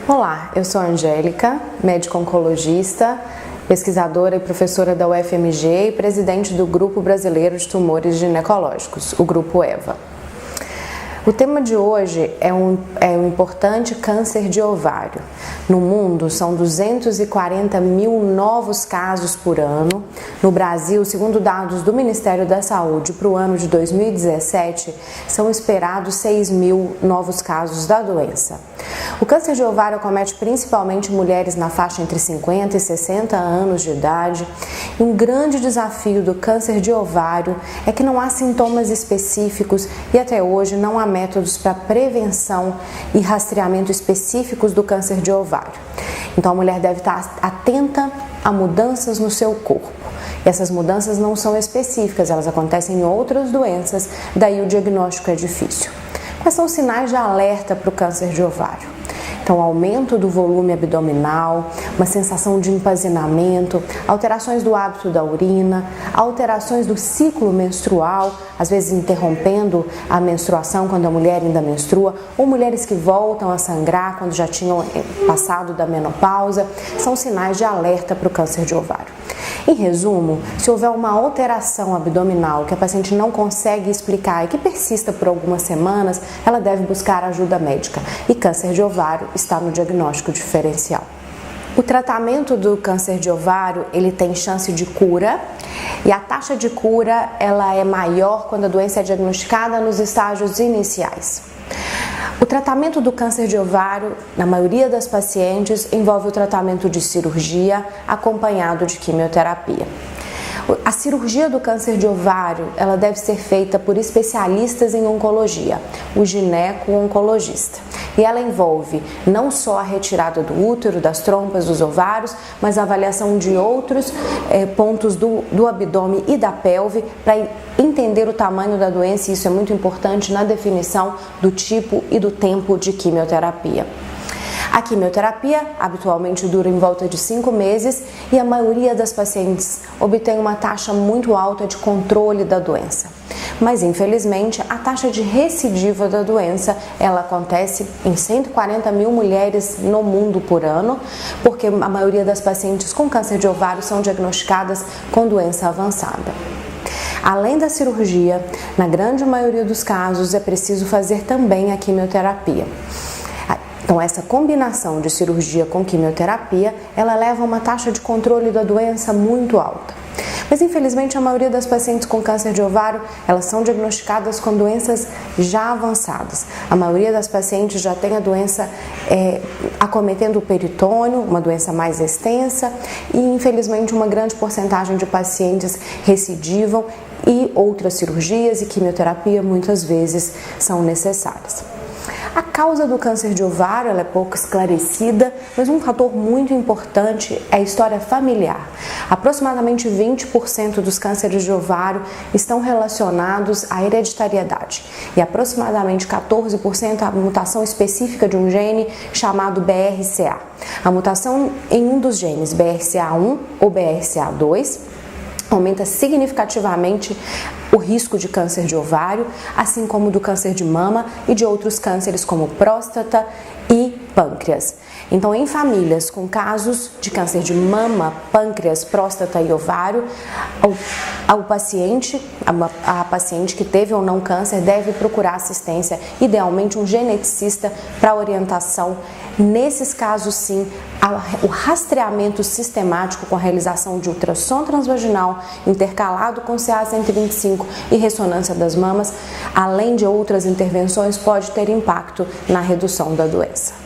Olá, eu sou a Angélica, médica oncologista, pesquisadora e professora da UFMG e presidente do Grupo Brasileiro de Tumores Ginecológicos, o Grupo EVA. O tema de hoje é um importante câncer de ovário. No mundo, são 240 mil novos casos por ano. No Brasil, segundo dados do Ministério da Saúde, para o ano de 2017, são esperados 6 mil novos casos da doença. O câncer de ovário acomete principalmente mulheres na faixa entre 50 e 60 anos de idade. E um grande desafio do câncer de ovário é que não há sintomas específicos e até hoje não há métodos para prevenção e rastreamento específicos do câncer de ovário. Então a mulher deve estar atenta a mudanças no seu corpo. E essas mudanças não são específicas, elas acontecem em outras doenças, daí o diagnóstico é difícil. Quais são os sinais de alerta para o câncer de ovário? Então, aumento do volume abdominal, uma sensação de empazinamento, alterações do hábito da urina, alterações do ciclo menstrual, às vezes interrompendo a menstruação quando a mulher ainda menstrua, ou mulheres que voltam a sangrar quando já tinham passado da menopausa, são sinais de alerta para o câncer de ovário. Em resumo, se houver uma alteração abdominal que a paciente não consegue explicar e que persista por algumas semanas, ela deve buscar ajuda médica. E câncer de ovário está no diagnóstico diferencial. O tratamento do câncer de ovário, ele tem chance de cura e a taxa de cura ela é maior quando a doença é diagnosticada nos estágios iniciais. O tratamento do câncer de ovário, na maioria das pacientes, envolve o tratamento de cirurgia acompanhado de quimioterapia. A cirurgia do câncer de ovário, ela deve ser feita por especialistas em oncologia, o gineco-oncologista. E ela envolve não só a retirada do útero, das trompas, dos ovários, mas a avaliação de outros pontos do abdômen e da pelve para entender o tamanho da doença, e isso é muito importante na definição do tipo e do tempo de quimioterapia. A quimioterapia habitualmente dura em volta de 5 meses e a maioria das pacientes obtém uma taxa muito alta de controle da doença. Mas infelizmente a taxa de recidiva da doença ela acontece em 140 mil mulheres no mundo por ano, porque a maioria das pacientes com câncer de ovário são diagnosticadas com doença avançada. Além da cirurgia, na grande maioria dos casos é preciso fazer também a quimioterapia. Então, essa combinação de cirurgia com quimioterapia, ela leva a uma taxa de controle da doença muito alta. Mas, infelizmente, a maioria das pacientes com câncer de ovário, elas são diagnosticadas com doenças já avançadas. A maioria das pacientes já tem a doença acometendo o peritônio, uma doença mais extensa, e, infelizmente, uma grande porcentagem de pacientes recidivam e outras cirurgias e quimioterapia muitas vezes são necessárias. A causa do câncer de ovário ela é pouco esclarecida, mas um fator muito importante é a história familiar. Aproximadamente 20% dos cânceres de ovário estão relacionados à hereditariedade e aproximadamente 14% à mutação específica de um gene chamado BRCA. A mutação em um dos genes, BRCA1 ou BRCA2, aumenta significativamente o risco de câncer de ovário, assim como do câncer de mama e de outros cânceres como próstata e pâncreas. Então, em famílias com casos de câncer de mama, pâncreas, próstata e ovário, a paciente que teve ou não câncer deve procurar assistência, idealmente um geneticista para orientação. Nesses casos, sim, o rastreamento sistemático com a realização de ultrassom transvaginal intercalado com CA-125 e ressonância das mamas, além de outras intervenções, pode ter impacto na redução da doença.